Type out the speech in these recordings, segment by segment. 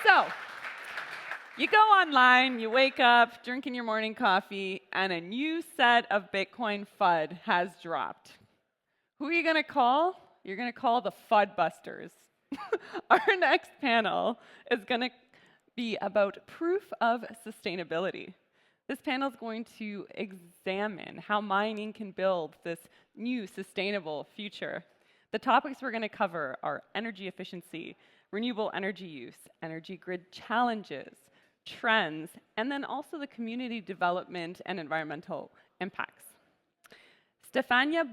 So, you go online, you wake up, drinking your morning coffee, and a new set of Bitcoin FUD has dropped. Who are you going to call? You're going to call the FUD busters. Our next panel is going to be about proof of sustainability. This panel is going to examine how mining can build this new sustainable future. The topics we're going to cover are energy efficiency, renewable energy use, energy grid challenges, trends, and then also the community development and environmental impacts. Stefania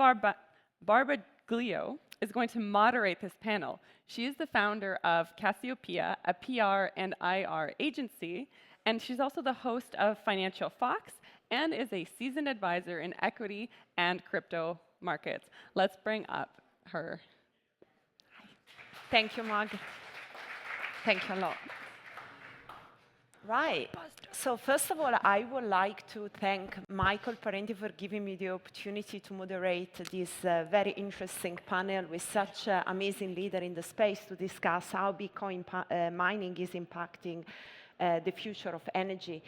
Barbaglio is going to moderate this panel. She is the founder of Cassiopeia, a PR and IR agency, and she's also the host of Financial Fox and is a seasoned advisor in equity and crypto markets. Let's bring up her. Thank you, Mag. Thank you a lot. Right. So first of all, I would like to thank Michael Parenti for giving me the opportunity to moderate this very interesting panel with such an amazing leader in the space to discuss how Bitcoin mining is impacting the future of energy.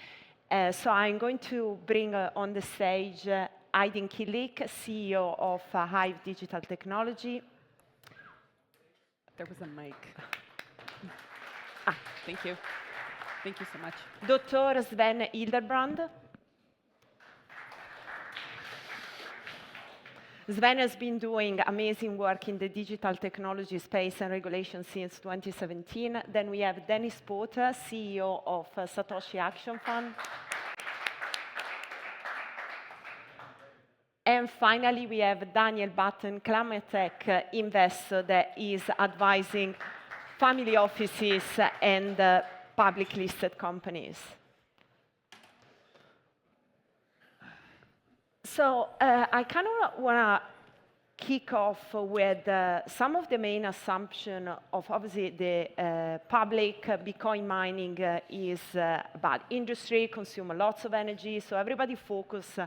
So I'm going to bring on the stage Aydin Kilic, CEO of Hive Digital Technology. There was a mic. Thank you. Thank you so much. Dr. Sven Hildebrand. Sven has been doing amazing work in the digital technology space and regulation since 2017. Then we have Dennis Potter, CEO of Satoshi Action Fund. And finally, we have Daniel Button, Climate Tech investor that is advising family offices and public listed companies. So I kind of want to kick off with some of the main assumptions of obviously the public Bitcoin mining is about industry, consume lots of energy, so everybody focus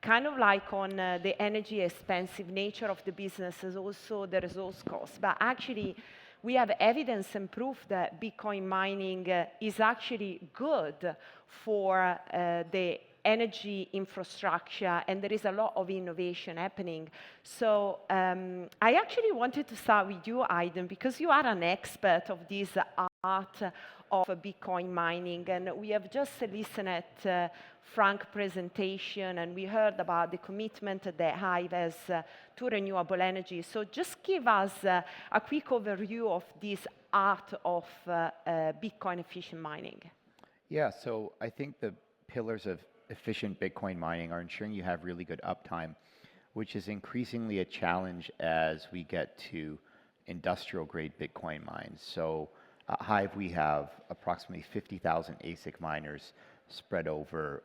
kind of like on the energy expensive nature of the business as also the resource cost. But actually, we have evidence and proof that Bitcoin mining is actually good for the energy infrastructure, and there is a lot of innovation happening. So I actually wanted to start with you, Aydin, because you are an expert of this art of Bitcoin mining, and we have just listened at Frank's presentation, and we heard about the commitment that Hive has to renewable energy. So just give us a quick overview of this art of Bitcoin efficient mining. Yeah, so I think the pillars of efficient Bitcoin mining are ensuring you have really good uptime, which is increasingly a challenge as we get to industrial grade Bitcoin mines. So at Hive, we have approximately 50,000 ASIC miners spread over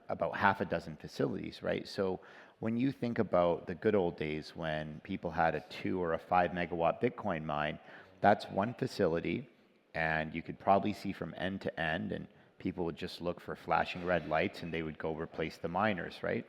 about half a dozen facilities, right? So when you think about the good old days when people had a 2 or a 5 megawatt Bitcoin mine, that's one facility, and you could probably see from end to end, and people would just look for flashing red lights and they would go replace the miners, right?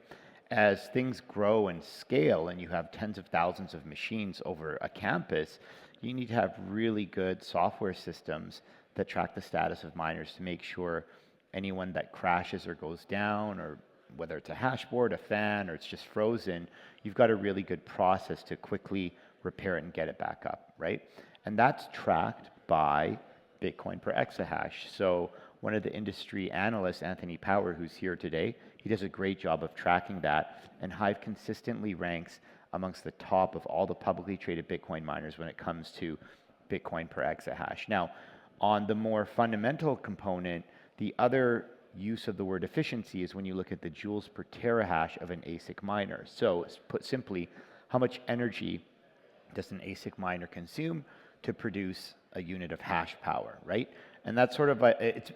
As things grow and scale and you have tens of thousands of machines over a campus, you need to have really good software systems that track the status of miners to make sure anyone that crashes or goes down, or whether it's a hashboard, a fan, or it's just frozen, you've got a really good process to quickly repair it and get it back up, right? And that's tracked by Bitcoin per exahash. So one of the industry analysts, Anthony Power, who's here today, he does a great job of tracking that, and Hive consistently ranks amongst the top of all the publicly traded Bitcoin miners when it comes to Bitcoin per exahash. Now, on the more fundamental component, the other use of the word efficiency is when you look at the joules per terahash of an ASIC miner. So put simply, how much energy does an ASIC miner consume to produce a unit of hash power, right? And that's sort of it's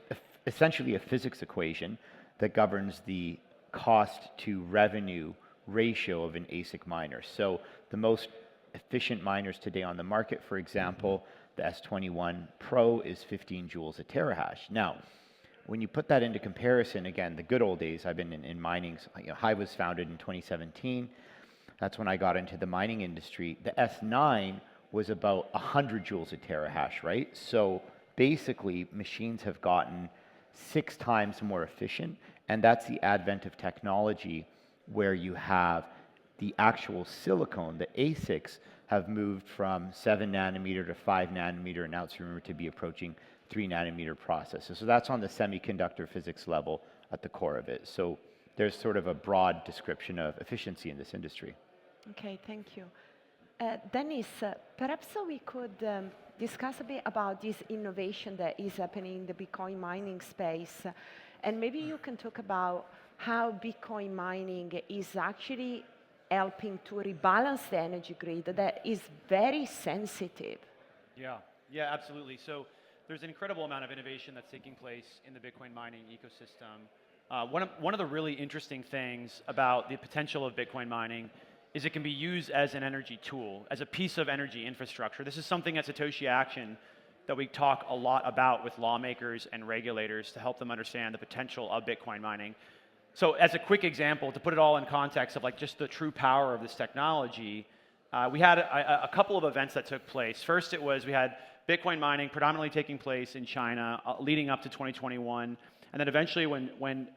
essentially a physics equation that governs the cost to revenue ratio of an ASIC miner. So the most efficient miners today on the market, for example, the S21 Pro is 15 joules a terahash. Now, when you put that into comparison, again, the good old days, I've been in mining, Hive was founded in 2017. That's when I got into the mining industry. The S9 was about 100 joules a terahash, right? So basically machines have gotten 6 times more efficient, and that's the advent of technology where you have the actual silicone, the ASICs, have moved from 7 nanometer to 5 nanometer, and now it's rumored to be approaching 3 nanometer processes. So that's on the semiconductor physics level at the core of it. So there's sort of a broad description of efficiency in this industry. Okay, thank you. Dennis, perhaps we could discuss a bit about this innovation that is happening in the Bitcoin mining space. And maybe you can talk about how Bitcoin mining is actually helping to rebalance the energy grid that is very sensitive. Yeah, absolutely. So there's an incredible amount of innovation that's taking place in the Bitcoin mining ecosystem. One of the really interesting things about the potential of Bitcoin mining is it can be used as an energy tool, as a piece of energy infrastructure. This is something at Satoshi Action that we talk a lot about with lawmakers and regulators to help them understand the potential of Bitcoin mining. So as a quick example, to put it all in context of like just the true power of this technology, we had a couple of events that took place. First, we had Bitcoin mining predominantly taking place in China leading up to 2021. And then eventually when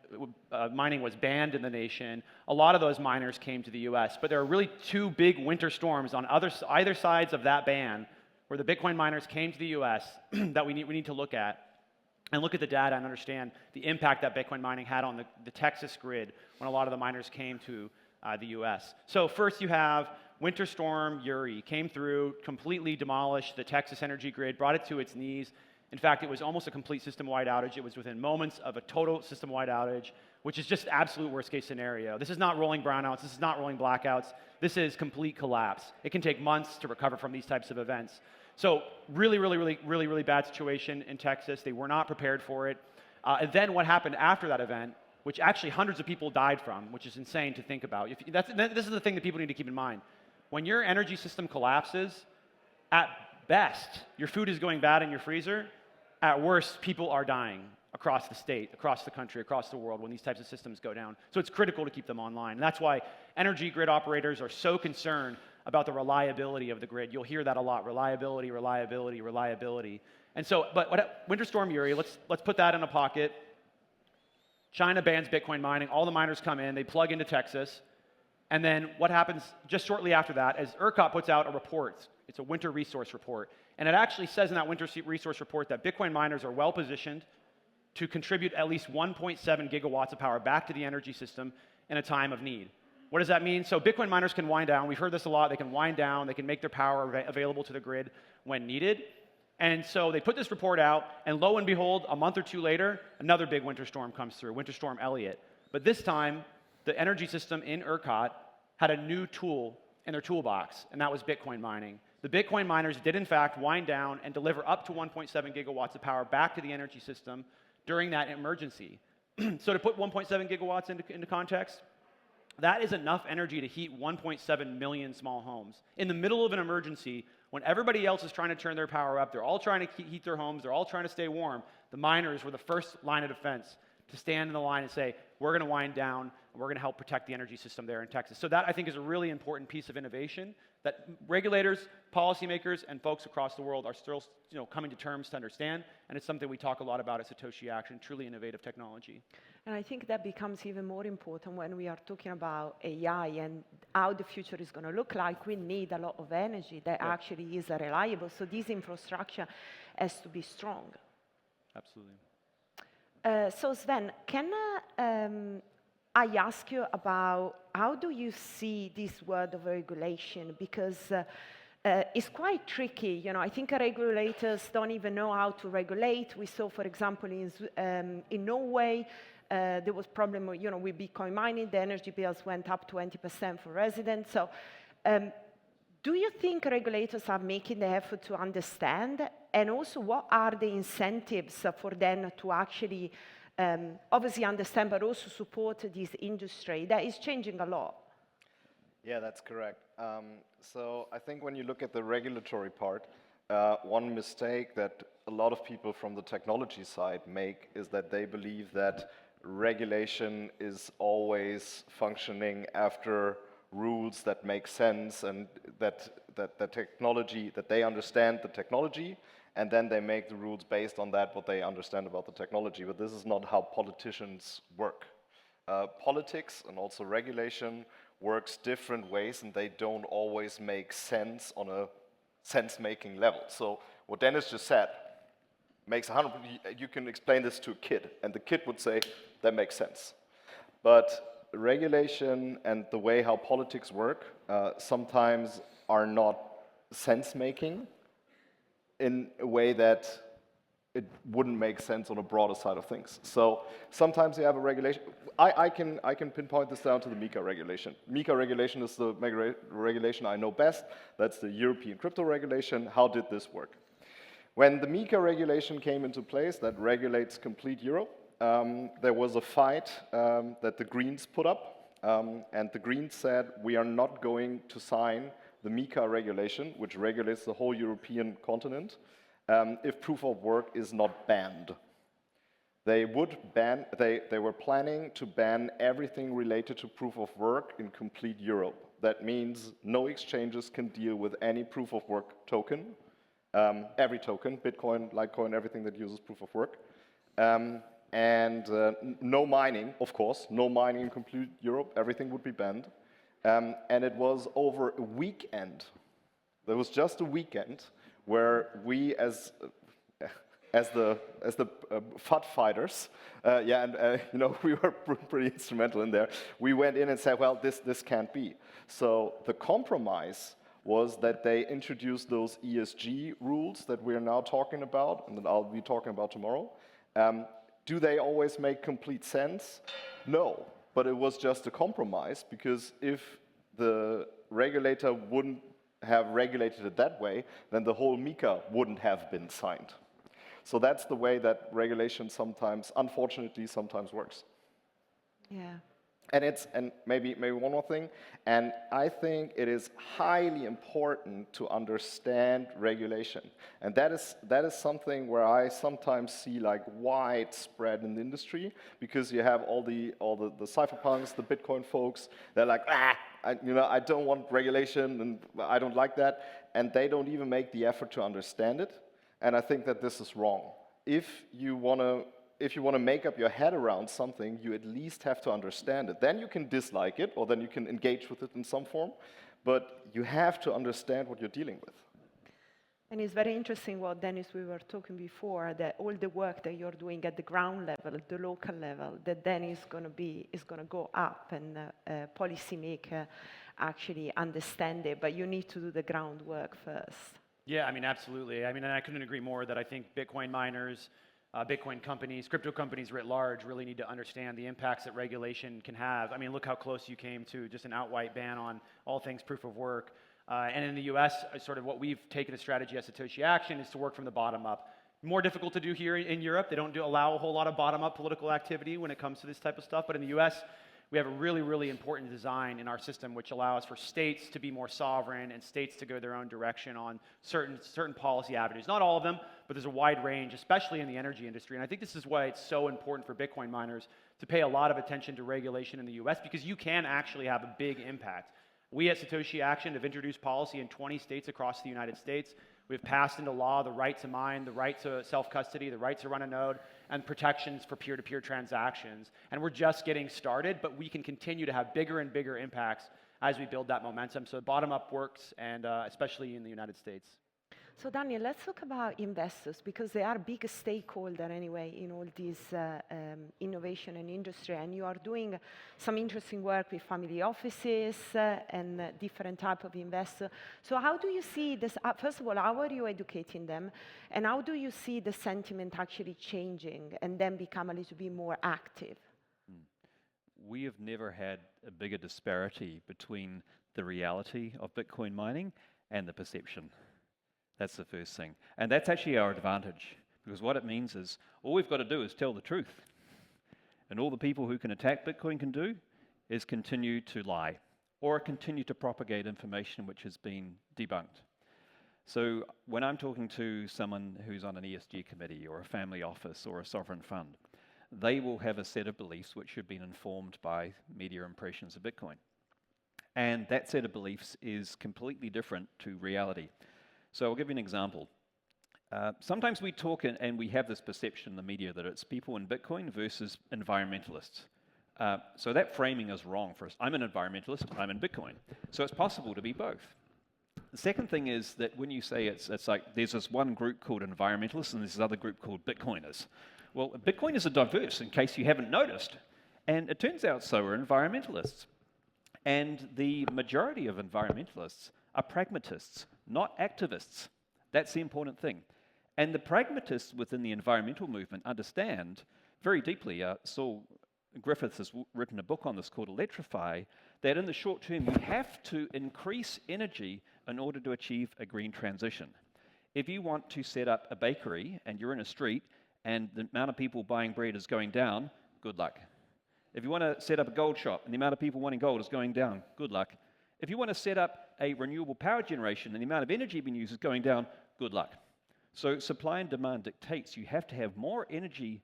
mining was banned in the nation, a lot of those miners came to the US. But there are really two big winter storms on either sides of that ban where the Bitcoin miners came to the US that we need to look at and look at the data and understand the impact that Bitcoin mining had on the Texas grid when a lot of the miners came to the US. So first you have Winter Storm Uri came through, completely demolished the Texas energy grid, brought it to its knees. In fact, it was almost a complete system-wide outage. It was within moments of a total system-wide outage, which is just absolute worst-case scenario. This is not rolling brownouts. This is not rolling blackouts. This is complete collapse. It can take months to recover from these types of events. So really bad situation in Texas. They were not prepared for it. And then what happened after that event, which actually hundreds of people died from, which is insane to think about. This is the thing that people need to keep in mind. When your energy system collapses, at best, your food is going bad in your freezer. At worst, people are dying across the state, across the country, across the world when these types of systems go down. So it's critical to keep them online. And that's why energy grid operators are so concerned about the reliability of the grid. You'll hear that a lot, reliability, reliability, reliability. And so, but Winter Storm Uri, let's put that in a pocket. China bans Bitcoin mining. All the miners come in, they plug into Texas. And then what happens just shortly after that is ERCOT puts out a report. It's a winter resource report. And it actually says in that winter resource report that Bitcoin miners are well positioned to contribute at least 1.7 gigawatts of power back to the energy system in a time of need. What does that mean? So Bitcoin miners can wind down. We've heard this a lot. They can wind down. They can make their power available to the grid when needed. And so they put this report out, and lo and behold, a month or two later, another big winter storm comes through, Winter Storm Elliott. But this time, the energy system in ERCOT had a new tool in their toolbox, and that was Bitcoin mining. The Bitcoin miners did, in fact, wind down and deliver up to 1.7 gigawatts of power back to the energy system during that emergency. So to put 1.7 gigawatts into context, that is enough energy to heat 1.7 million small homes. In the middle of an emergency, when everybody else is trying to turn their power up, they're all trying to heat their homes, they're all trying to stay warm, the miners were the first line of defense to stand in the line and say, we're going to wind down, and we're going to help protect the energy system there in Texas. So that, I think, is a really important piece of innovation that regulators, policymakers, and folks across the world are still coming to terms to understand, and it's something we talk a lot about at Satoshi Action, truly innovative technology. And I think that becomes even more important when we are talking about AI and how the future is going to look like. We need a lot of energy that actually is reliable, so this infrastructure has to be strong. Absolutely. So Sven, can I ask you about how do you see this word of regulation? Because it's quite tricky. I think regulators don't even know how to regulate. We saw, for example, in Norway, there was problem with Bitcoin mining. The energy bills went up 20% for residents. So do you think regulators are making the effort to understand? And also, what are the incentives for them to actually obviously understand, but also support this industry that is changing a lot? Yeah, that's correct. So I think when you look at the regulatory part, one mistake that a lot of people from the technology side make is that they believe that regulation is always functioning after rules that make sense, and that the technology, that they understand the technology and then they make the rules based on that, what they understand about the technology. But this is not how politicians work. Politics and also regulation works different ways, and they don't always make sense on a sense-making level. So what Dennis just said makes 100%, you can explain this to a kid, and the kid would say, that makes sense. But regulation and the way how politics work sometimes are not sense-making in a way that it wouldn't make sense on a broader side of things. So sometimes you have a regulation. I can pinpoint this down to the MiCA regulation. MiCA regulation is the regulation I know best. That's the European crypto regulation. How did this work? When the MiCA regulation came into place that regulates complete Europe, there was a fight that the Greens put up, and the Greens said, we are not going to sign the MiCA regulation, which regulates the whole European continent, if proof of work is not banned. They would ban, they were planning to ban everything related to proof of work in complete Europe. That means no exchanges can deal with any proof of work token, every token, Bitcoin, Litecoin, everything that uses proof of work. No mining, of course, no mining in complete Europe, everything would be banned. And it was over a weekend. There was just a weekend where we, as the FUD fighters, you know, we were pretty instrumental in there. We went in and said, well, this can't be. So the compromise was that they introduced those ESG rules that we are now talking about, and that I'll be talking about tomorrow. Do they always make complete sense? No, but it was just a compromise, because if the regulator wouldn't have regulated it that way, then the whole MiCA wouldn't have been signed. So that's the way that regulation sometimes, unfortunately, sometimes works. Yeah. And maybe one more thing, and I think it is highly important to understand regulation. And that is something where I sometimes see like widespread in the industry, because you have all the cypherpunks, the Bitcoin folks, they're like, I don't want regulation and I don't like that, and they don't even make the effort to understand it. And I think that this is wrong. If you want to make up your head around something, you at least have to understand it. Then you can dislike it, or then you can engage with it in some form, but you have to understand what you're dealing with. And it's very interesting what, Dennis, we were talking before, that all the work that you're doing at the ground level, at the local level, that then is going to go up, and policymaker actually understand it, but you need to do the groundwork first. Yeah, I mean, absolutely. I mean, and I couldn't agree more that I think Bitcoin miners, Bitcoin companies, crypto companies writ large really need to understand the impacts that regulation can have. I mean, look how close you came to just an outright ban on all things proof of work. And in the US, sort of what we've taken a strategy at Satoshi Action is to work from the bottom up. More difficult to do here in Europe. They don't allow a whole lot of bottom-up political activity when it comes to this type of stuff. But in the US, we have a really, really important design in our system which allows for states to be more sovereign and states to go their own direction on certain policy avenues. Not all of them, but there's a wide range, especially in the energy industry. And I think this is why it's so important for Bitcoin miners to pay a lot of attention to regulation in the US, because you can actually have a big impact. We at Satoshi Action have introduced policy in 20 states across the United States. We've passed into law the right to mine, the right to self-custody, the right to run a node, and protections for peer-to-peer transactions. And we're just getting started, but we can continue to have bigger and bigger impacts as we build that momentum. So bottom-up works, and especially in the United States. So Daniel, let's talk about investors, because they are a big stakeholder anyway in all this innovation and industry, and you are doing some interesting work with family offices and different type of investors. So how do you see this, first of all, how are you educating them, and how do you see the sentiment actually changing and then become a little bit more active? We have never had a bigger disparity between the reality of Bitcoin mining and the perception. That's the first thing. And that's actually our advantage, because what it means is all we've got to do is tell the truth. And all the people who can attack Bitcoin can do is continue to lie or continue to propagate information which has been debunked. So when I'm talking to someone who's on an ESG committee or a family office or a sovereign fund, they will have a set of beliefs which have been informed by media impressions of Bitcoin. And that set of beliefs is completely different to reality. So I'll give you an example. Sometimes we talk and we have this perception in the media that it's people in Bitcoin versus environmentalists. So that framing is wrong for us. I'm an environmentalist, I'm in Bitcoin. So it's possible to be both. The second thing is that when you say it's like there's this one group called environmentalists and there's this other group called Bitcoiners. Well, Bitcoiners are diverse, in case you haven't noticed. And it turns out so are environmentalists. And the majority of environmentalists are pragmatists, not activists. That's the important thing. And the pragmatists within the environmental movement understand very deeply, Saul Griffiths has written a book on this called Electrify, that in the short term you have to increase energy in order to achieve a green transition. If you want to set up a bakery and you're in a street and the amount of people buying bread is going down, good luck. If you want to set up a gold shop and the amount of people wanting gold is going down, good luck. If you want to set up a renewable power generation and the amount of energy being used is going down, good luck. So supply and demand dictates you have to have more energy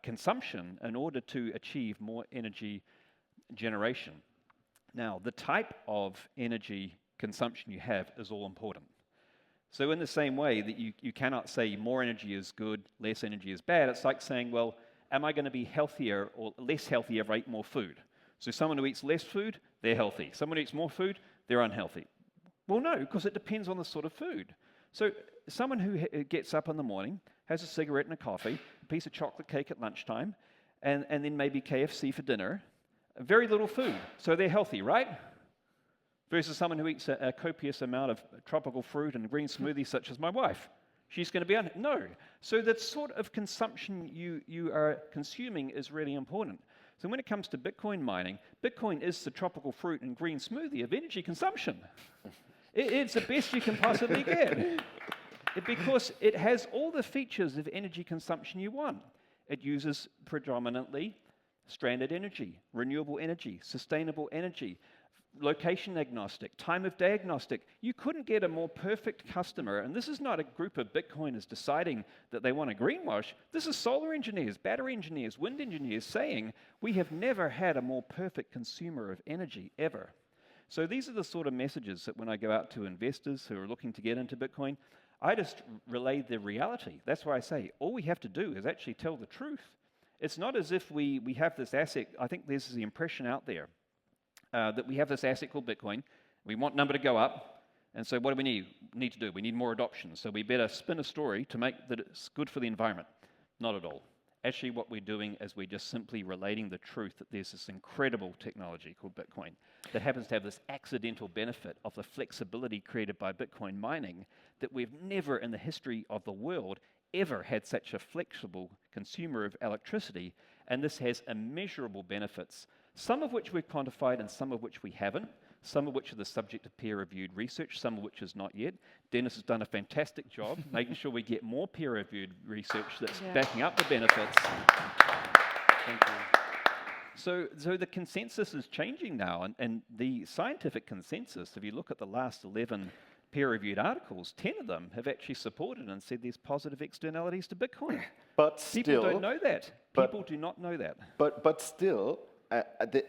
consumption in order to achieve more energy generation. Now, the type of energy consumption you have is all important. So in the same way that you cannot say more energy is good, less energy is bad, it's like saying, well, am I going to be healthier or less healthy if I eat more food? So someone who eats less food, they're healthy. Someone who eats more food, they're unhealthy. Well, no, because it depends on the sort of food. So someone who gets up in the morning, has a cigarette and a coffee, a piece of chocolate cake at lunchtime, and then maybe KFC for dinner, very little food. So they're healthy, right? Versus someone who eats a copious amount of tropical fruit and green smoothies such as my wife. She's going to be no. So that sort of consumption you are consuming is really important. So when it comes to Bitcoin mining, Bitcoin is the tropical fruit and green smoothie of energy consumption. It's the best you can possibly get. Because it has all the features of energy consumption you want. It uses predominantly stranded energy, renewable energy, sustainable energy, location agnostic, time of day agnostic. You couldn't get a more perfect customer, and this is not a group of Bitcoiners deciding that they want to greenwash. This is solar engineers, battery engineers, wind engineers saying, we have never had a more perfect consumer of energy ever. So these are the sort of messages that when I go out to investors who are looking to get into Bitcoin, I just relay the reality. That's why I say all we have to do is actually tell the truth. It's not as if we have this asset. I think there's the impression out there that we have this asset called Bitcoin. We want number to go up. And so what do we need to do? We need more adoption. So we better spin a story to make that it's good for the environment. Not at all. Actually, what we're doing is we're just simply relating the truth that there's this incredible technology called Bitcoin that happens to have this accidental benefit of the flexibility created by Bitcoin mining that we've never in the history of the world ever had such a flexible consumer of electricity, and this has immeasurable benefits, some of which we've quantified and some of which we haven't, some of which are the subject of peer-reviewed research, some of which is not yet. Dennis has done a fantastic job making sure we get more peer-reviewed research that's backing up the benefits. Thank you. So the consensus is changing now, and the scientific consensus, if you look at the last 11 peer-reviewed articles, 10 of them have actually supported and said there's positive externalities to Bitcoin. But still, people don't know that. People do not know that. But still,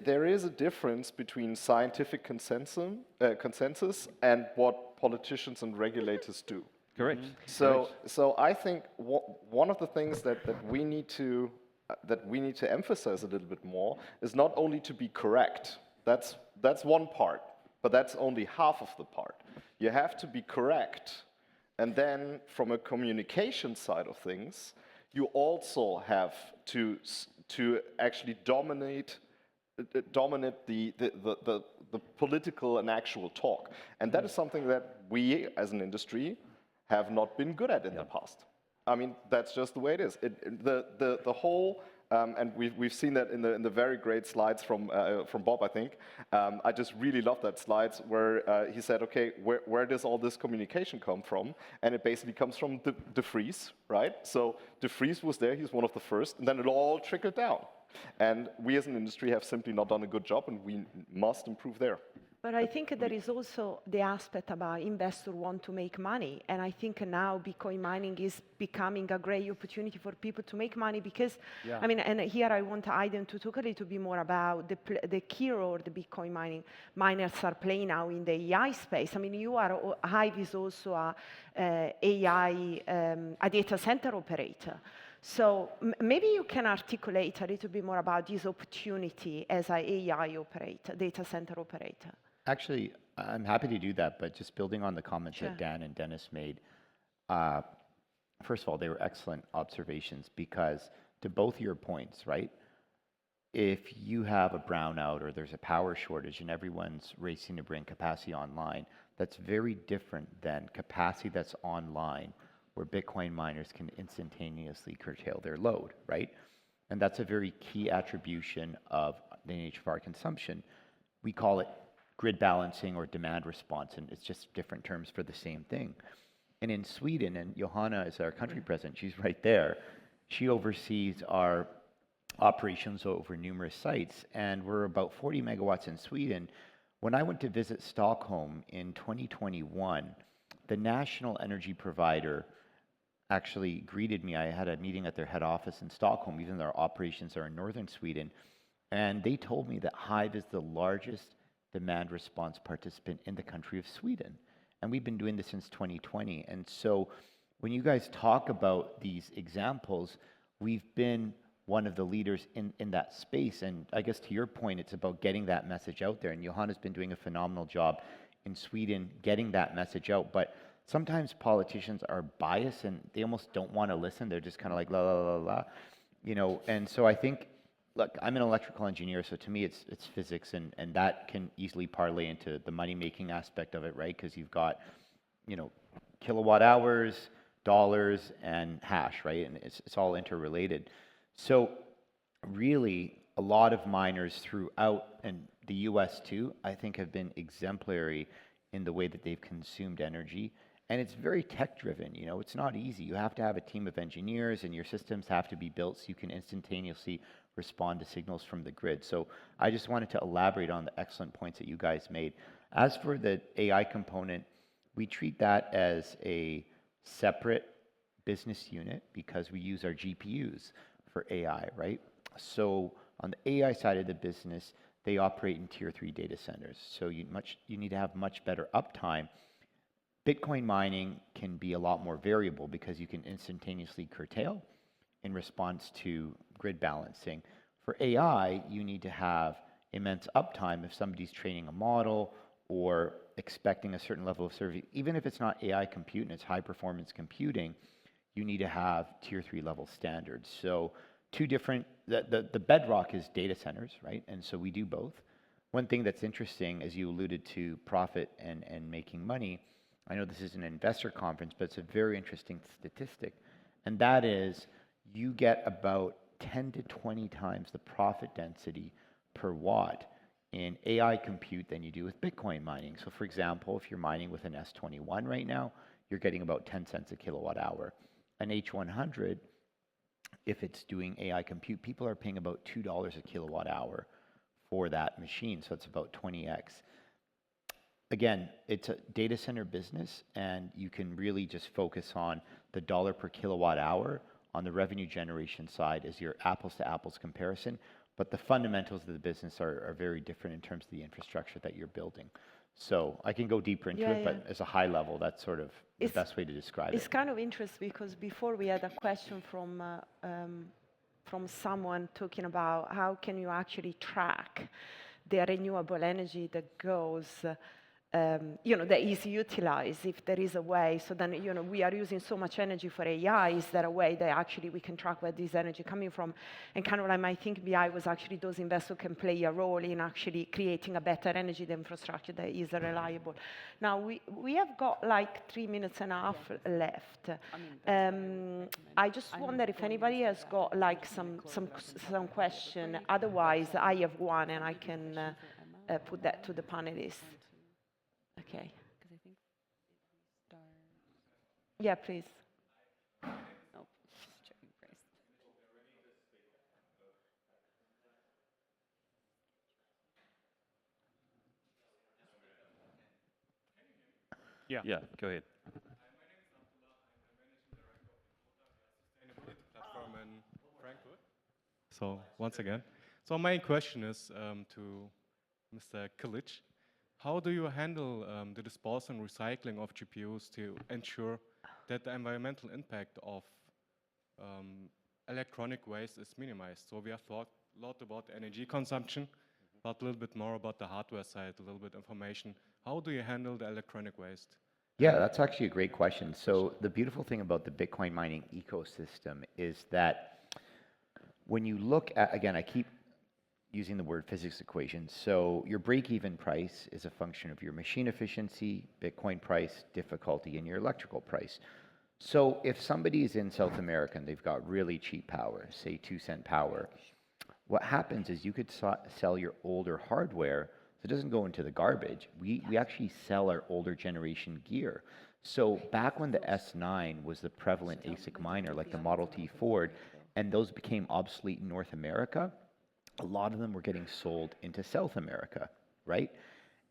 there is a difference between scientific consensus and what politicians and regulators do. Correct. So I think one of the things that we need to emphasize a little bit more is not only to be correct. That's one part, but that's only half of the part. You have to be correct, and then from a communication side of things, you also have to actually dominate the political and actual talk. And that is something that we, as an industry, have not been good at in the past. I mean, that's just the way it is. The whole, and we've seen that in the very great slides from Bob, I think. I just really love that slides where he said, okay, where does all this communication come from? And it basically comes from De Vries, right? So De Vries was there, he's one of the first, and then it all trickled down. And we as an industry have simply not done a good job, and we must improve there. But I think there is also the aspect about investors want to make money. And I think now Bitcoin mining is becoming a great opportunity for people to make money because, Yeah. I mean, and here I want Aiden to talk a little bit more about the key role the Bitcoin miners are playing now in the AI space. I mean, Hive is also a AI, a data center operator. So maybe you can articulate a little bit more about this opportunity as an AI operator, data center operator. Actually, I'm happy to do that, but just building on the comments Sure. that Dan and Dennis made, first of all, they were excellent observations because to both your points, right? If you have a brownout or there's a power shortage and everyone's racing to bring capacity online, that's very different than capacity that's online where Bitcoin miners can instantaneously curtail their load, right? And that's a very key attribution of the nature of our consumption. We call it grid balancing or demand response, and it's just different terms for the same thing. And in Sweden, and Johanna is our country president, she's right there, she oversees our operations over numerous sites, and we're about 40 megawatts in Sweden. When I went to visit Stockholm in 2021, the national energy provider actually greeted me. I had a meeting at their head office in Stockholm, even though our operations are in northern Sweden, and they told me that Hive is the largest demand response participant in the country of Sweden. And we've been doing this since 2020. And so when you guys talk about these examples, we've been one of the leaders in that space. And I guess to your point, it's about getting that message out there. And Johanna's been doing a phenomenal job in Sweden getting that message out. But sometimes politicians are biased and they almost don't want to listen. They're just kind of like, la, la, la, la, you know. And so I think, look, I'm an electrical engineer, so to me it's physics, and that can easily parlay into the money-making aspect of it, right? Because you've got, you know, kilowatt hours, dollars, and hash, right? And it's all interrelated. So really, a lot of miners throughout, and the US too, I think have been exemplary in the way that they've consumed energy. And it's very tech-driven, you know, it's not easy. You have to have a team of engineers and your systems have to be built so you can instantaneously respond to signals from the grid. So I just wanted to elaborate on the excellent points that you guys made. As for the AI component, we treat that as a separate business unit because we use our GPUs for AI, right? So on the AI side of the business, they operate in tier 3 data centers. So you need to have much better uptime. Bitcoin mining can be a lot more variable because you can instantaneously curtail in response to grid balancing. For AI, you need to have immense uptime if somebody's training a model or expecting a certain level of service. Even if it's not AI compute and it's high performance computing, you need to have tier 3 level standards. So two different, the bedrock is data centers, right? And so we do both. One thing that's interesting, as you alluded to, profit and making money, I know this is an investor conference, but it's a very interesting statistic. And that is you get about 10 to 20 times the profit density per watt in AI compute than you do with Bitcoin mining. So for example, if you're mining with an S21 right now, you're getting about 10 cents a kilowatt hour. An H100, if it's doing AI compute, people are paying about $2 a kilowatt hour for that machine. So it's about 20x. Again, it's a data center business, and you can really just focus on the dollar per kilowatt hour on the revenue generation side as your apples to apples comparison. But the fundamentals of the business are very different in terms of the infrastructure that you're building. So I can go deeper into it, but as a high level, that's sort of the best way to describe it. It's kind of interesting because before we had a question from someone talking about how can you actually track the renewable energy that goes that is utilized if there is a way. So then, we are using so much energy for AI. Is there a way that actually we can track where this energy coming from? And kind of like my think BI was actually those investors can play a role in actually creating a better energy infrastructure that is reliable. Now, we have got like 3 minutes and a half left. I just wonder if anybody has got like some question. Otherwise, I have one and I can put that to the panelists. Okay. Yeah, please. Yeah. Yeah, go ahead. Platform in Frankfurt. So once again, so my question is to Mr. Kilic. How do you handle the disposal and recycling of GPUs to ensure that the environmental impact of electronic waste is minimized? So we have thought a lot about energy consumption, but a little bit more about the hardware side, a little bit information. How do you handle the electronic waste? Yeah, that's actually a great question. So the beautiful thing about the Bitcoin mining ecosystem is that when you look at, again, I keep using the word physics equation. So your break-even price is a function of your machine efficiency, Bitcoin price, difficulty, and your electrical price. So if somebody is in South America and they've got really cheap power, say 2-cent power, what happens is you could sell your older hardware, so it doesn't go into the garbage. We actually sell our older generation gear. So back when the S9 was the prevalent ASIC miner, like the Model T Ford, and those became obsolete in North America, a lot of them were getting sold into South America, right?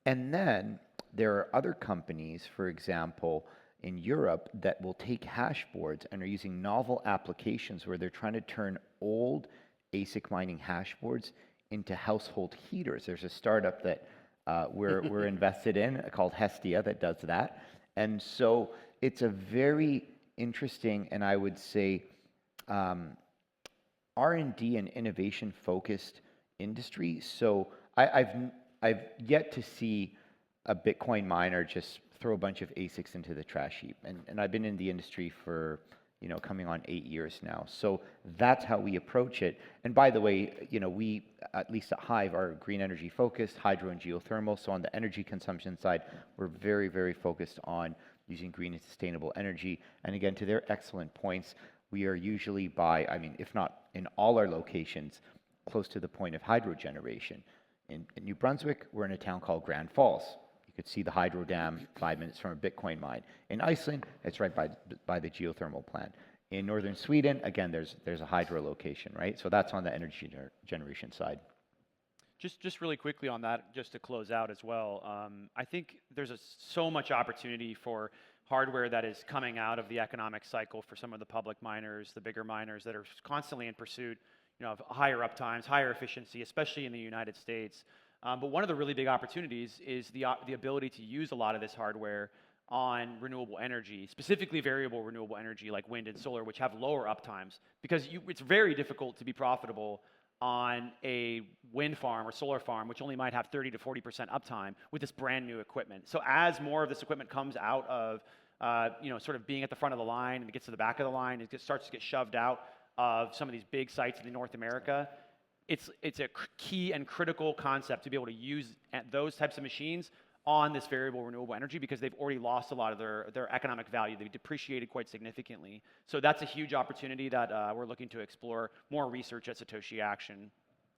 And then there are other companies, for example, in Europe that will take hash boards and are using novel applications where they're trying to turn old ASIC mining hash boards into household heaters. There's a startup that we're invested in called Hestia that does that. And so it's a very interesting, and I would say, R&D and innovation focused industry. So I've yet to see a Bitcoin miner just throw a bunch of ASICs into the trash heap. And I've been in the industry for, coming on 8 years now. So that's how we approach it. And by the way, we, at least at Hive, are green energy focused, hydro and geothermal. So on the energy consumption side, we're very, very focused on using green and sustainable energy. And again, to their excellent points, we are usually if not in all our locations, close to the point of hydro generation. In New Brunswick, we're in a town called Grand Falls. You could see the hydro dam 5 minutes from a Bitcoin mine. In Iceland, it's right by the geothermal plant. In northern Sweden, again, there's a hydro location, right? So that's on the energy generation side. Just really quickly on that, just to close out as well, I think there's so much opportunity for hardware that is coming out of the economic cycle for some of the public miners, the bigger miners that are constantly in pursuit, of higher uptimes, higher efficiency, especially in the United States. But one of the really big opportunities is the ability to use a lot of this hardware on renewable energy, specifically variable renewable energy like wind and solar, which have lower uptimes, because it's very difficult to be profitable on a wind farm or solar farm, which only might have 30 to 40% uptime with this brand new equipment. So as more of this equipment comes out of, sort of being at the front of the line and it gets to the back of the line, it starts to get shoved out of some of these big sites in North America, it's a key and critical concept to be able to use those types of machines on this variable renewable energy because they've already lost a lot of their economic value. They've depreciated quite significantly. So that's a huge opportunity that we're looking to explore more research at Satoshi Action.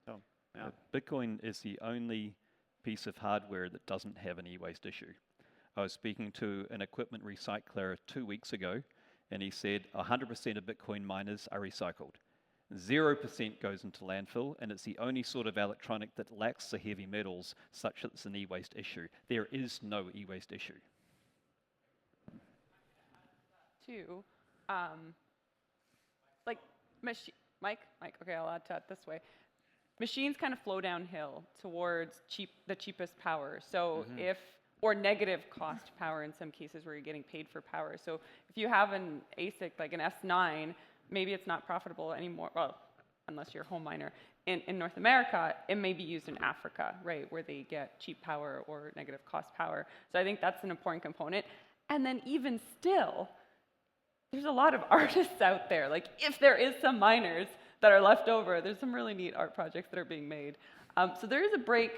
So, yeah. Bitcoin is the only piece of hardware that doesn't have an e-waste issue. I was speaking to an equipment recycler 2 weeks ago, and he said 100% of Bitcoin miners are recycled. 0% goes into landfill, and it's the only sort of electronic that lacks the heavy metals such that it's an e-waste issue. There is no e-waste issue. Too, Mike, okay, I'll add to that this way. Machines kind of flow downhill towards the cheapest power. So or negative cost power in some cases where you're getting paid for power. So if you have an ASIC like an S9, maybe it's not profitable anymore, well, unless you're a home miner. In North America, it may be used in Africa, right, where they get cheap power or negative cost power. So I think that's an important component. And then even still, there's a lot of artists out there. Like, if there is some miners that are left over, there's some really neat art projects that are being made. So there is a break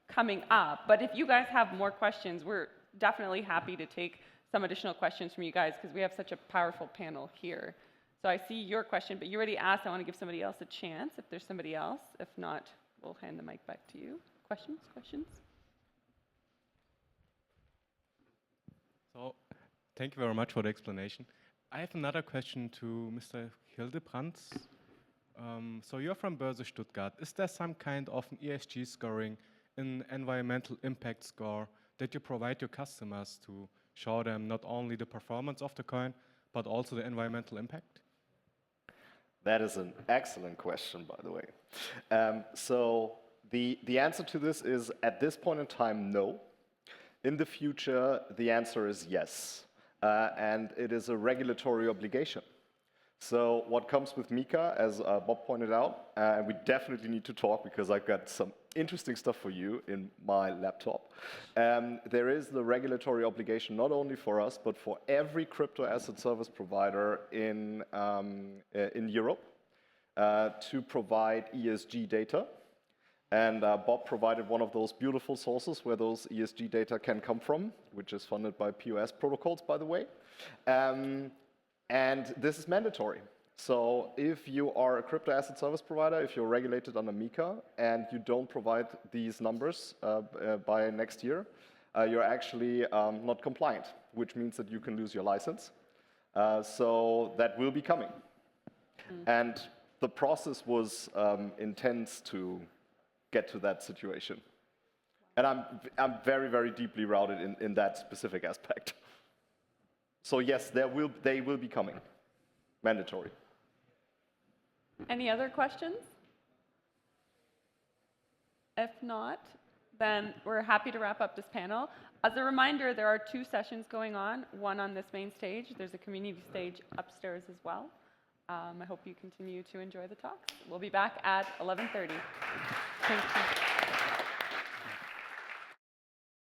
coming up. But if you guys have more questions, we're definitely happy to take some additional questions from you guys because we have such a powerful panel here. So I see your question, but you already asked. I want to give somebody else a chance if there's somebody else. If not, we'll hand the mic back to you. Questions? So, thank you very much for the explanation. I have another question to Mr. Hildebrands. So you're from Börse Stuttgart. Is there some kind of an ESG scoring, an environmental impact score that you provide your customers to show them not only the performance of the coin, but also the environmental impact? That is an excellent question, by the way. So the answer to this is, at this point in time, no. In the future, the answer is yes. And it is a regulatory obligation. So what comes with Mika, as Bob pointed out, and we definitely need to talk because I've got some interesting stuff for you in my laptop. There is the regulatory obligation not only for us, but for every crypto asset service provider in Europe to provide ESG data. And Bob provided one of those beautiful sources where those ESG data can come from, which is funded by POS protocols, by the way. And this is mandatory. So if you are a crypto asset service provider, if you're regulated under MiCA and you don't provide these numbers by next year, you're actually not compliant, which means that you can lose your license. So that will be coming. And the process was intense to get to that situation. And I'm very, very deeply rooted in that specific aspect. So yes, they will be coming, mandatory. Any other questions? If not, then we're happy to wrap up this panel. As a reminder, there are 2 sessions going on, one on this main stage. There's a community stage upstairs as well. I hope you continue to enjoy the talks. We'll be back at 11:30. Thank you.